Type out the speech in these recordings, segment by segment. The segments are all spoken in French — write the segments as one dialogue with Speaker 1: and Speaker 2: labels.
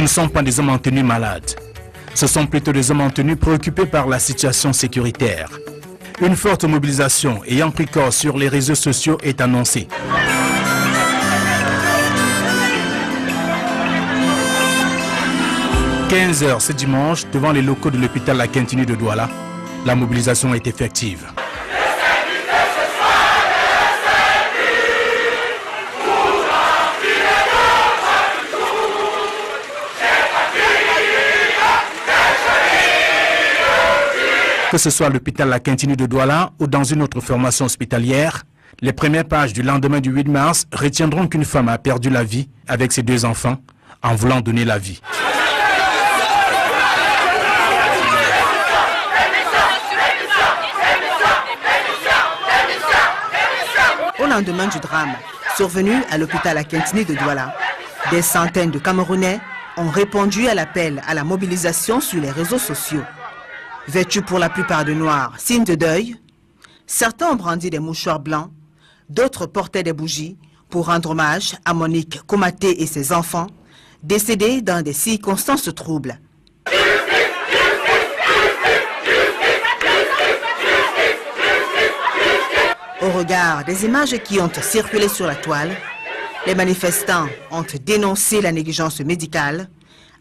Speaker 1: Ce ne sont pas des hommes en tenue malade. Ce sont plutôt des hommes en tenue préoccupés par la situation sécuritaire. Une forte mobilisation ayant pris corps sur les réseaux sociaux est annoncée. « 15h ce dimanche, devant les locaux de l'hôpital La Quintini de Douala, la mobilisation est effective. Que ce soit à l'hôpital La Quintini de Douala ou dans une autre formation hospitalière, les premières pages du lendemain du 8 mars retiendront qu'une femme a perdu la vie avec ses 2 enfants en voulant donner la vie.
Speaker 2: Au lendemain du drame, survenu à l'hôpital La Quintini de Douala, des centaines de Camerounais ont répondu à l'appel à la mobilisation sur les réseaux sociaux. Vêtus pour la plupart de noir, signe de deuil, certains ont brandi des mouchoirs blancs, d'autres portaient des bougies pour rendre hommage à Monique Koumaté et ses enfants, décédés dans des circonstances troubles. Au regard des images qui ont circulé sur la toile, les manifestants ont dénoncé la négligence médicale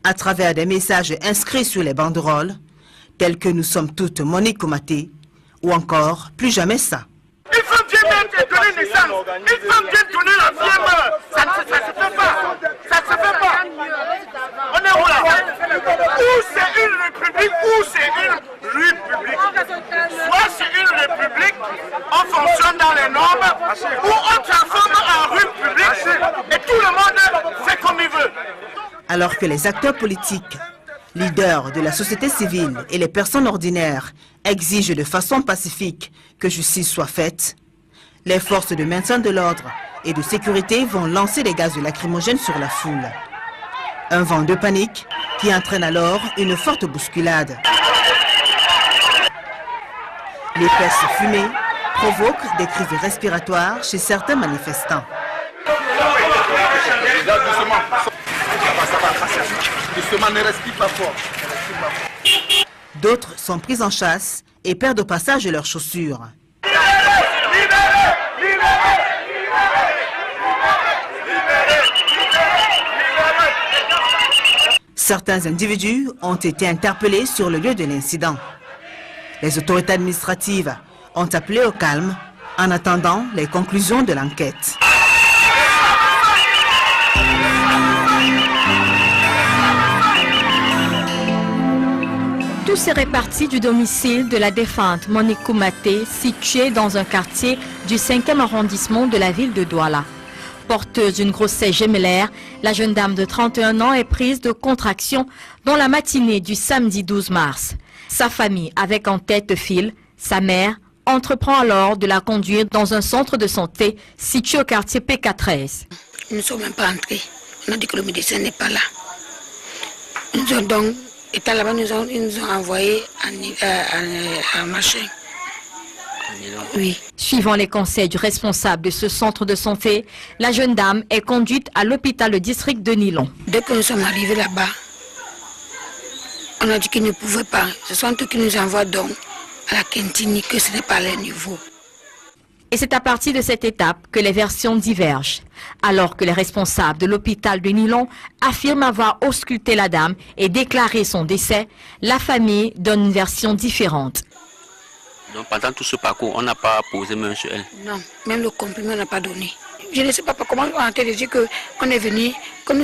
Speaker 2: à travers des messages inscrits sur les banderoles, tels que nous sommes toutes Monique Koumaté, ou encore plus jamais ça.
Speaker 3: Une femme vient même te donner naissance, une femme vient te donner la vie meurt. Ça ne se fait pas, ça ne se fait pas. On est où là? Ou c'est une république, ou c'est une république. Soit c'est une république, on fonctionne dans les normes, ou on transforme en république et tout le monde fait comme il veut.
Speaker 2: Alors que les acteurs politiques, leaders de la société civile et les personnes ordinaires exigent de façon pacifique que justice soit faite, les forces de maintien de l'ordre et de sécurité vont lancer des gaz lacrymogènes sur la foule. Un vent de panique qui entraîne alors une forte bousculade. L'épaisse fumée provoque des crises respiratoires chez certains manifestants. D'autres sont pris en chasse et perdent au passage leurs chaussures. Certains individus ont été interpellés sur le lieu de l'incident. Les autorités administratives ont appelé au calme en attendant les conclusions de l'enquête.
Speaker 4: Tout serait parti du domicile de la défunte Monique Koumaté, située dans un quartier du 5e arrondissement de la ville de Douala. Porteuse d'une grossesse gémellaire, la jeune dame de 31 ans est prise de contractions dans la matinée du samedi 12 mars. Sa famille, avec en tête de file, sa mère, entreprend alors de la conduire dans un centre de santé situé au quartier PK13.
Speaker 5: Nous ne sommes même pas entrés. On a dit que le médecin n'est pas là. Nous ont donc, étant là-bas, ils nous ont envoyé un machin. Oui.
Speaker 4: Suivant les conseils du responsable de ce centre de santé, la jeune dame est conduite à l'hôpital de district de Nilon.
Speaker 5: Dès que nous sommes arrivés là-bas, on a dit qu'ils ne pouvaient pas. Ce sont eux qui nous envoient donc à la Quintini, que ce n'est pas leur niveau.
Speaker 4: Et c'est à partir de cette étape que les versions divergent. Alors que les responsables de l'hôpital de Nilon affirment avoir ausculté la dame et déclaré son décès, la famille donne une version différente.
Speaker 6: Donc pendant tout ce parcours, on n'a pas posé main sur elle?
Speaker 5: Non, même le comprimé on n'a pas donné. Je ne sais pas comment on a été dit qu'on est venu, que nous